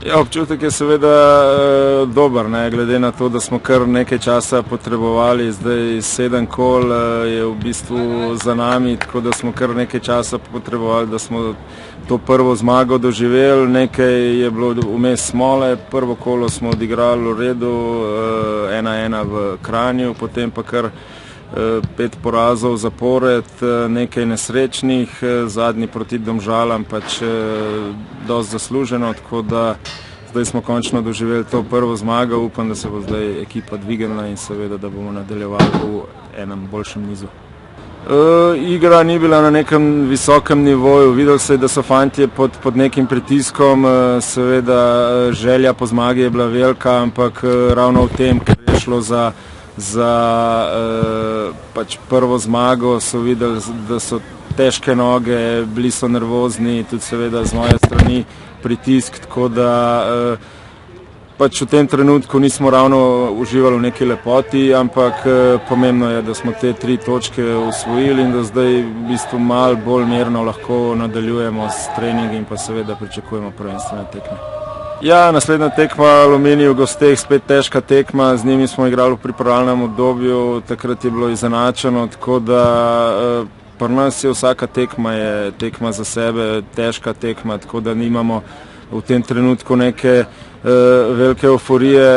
Ja, občutek je seveda dober, ne, glede na to, da smo kar nekaj časa potrebovali, zdaj 7 kol je v bistvu za nami, tako da smo kar nekaj časa potrebovali, da smo to prvo zmago doživeli, nekaj je bilo vmes smole, prvo kolo smo odigrali v redu, 1-1 v Kranju, potem pa kar 5 porazov zapored, nekaj nesrečnih, zadnji proti Domžalam pač dosti zasluženo, tako da zdaj smo končno doživeli to prvo zmago, upam, da se bo zdaj ekipa dvignila in seveda, da bomo nadaljevali v enem boljšem nizu. Igra ni bila na nekem visokem nivoju, videl se je, da so fantje pod nekim pritiskom, seveda želja po zmagi je bila velika, ampak ravno v tem, ker je šlo za pač prvo zmago, so videli, da so težke noge, bili so nervozni, tudi seveda z moje strani pritisk, tako da pač v tem trenutku nismo ravno uživali v neki lepoti, ampak pomembno je, da smo te 3 točke osvojili in da zdaj v bistvu malo bolj mirno lahko nadaljujemo s treningi in pa seveda pričakujemo prvenstvene tekme. Ja, naslednja tekma Aluminij v gosteh, spet težka tekma, z njimi smo igrali v pripravljalnem obdobju, takrat je bilo izenačeno, tako da pri nas je vsaka tekma za sebe, težka tekma, tako da nimamo v tem trenutku neke velike euforije,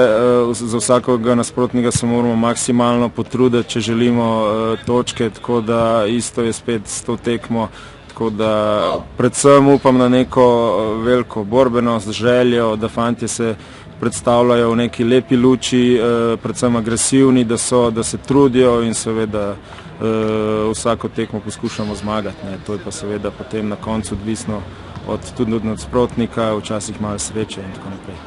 za vsakega nasprotnika se moramo maksimalno potruditi, če želimo točke, tako da isto je spet s to tekmo. Tako da predvsem upam na neko veliko borbenost, željo, da fantje se predstavljajo v neki lepi luči, predvsem agresivni, da se trudijo in seveda vsako tekmo poskušamo zmagati. Ne. To je pa seveda potem na koncu odvisno tudi od nasprotnika, včasih malo sreče in tako naprej.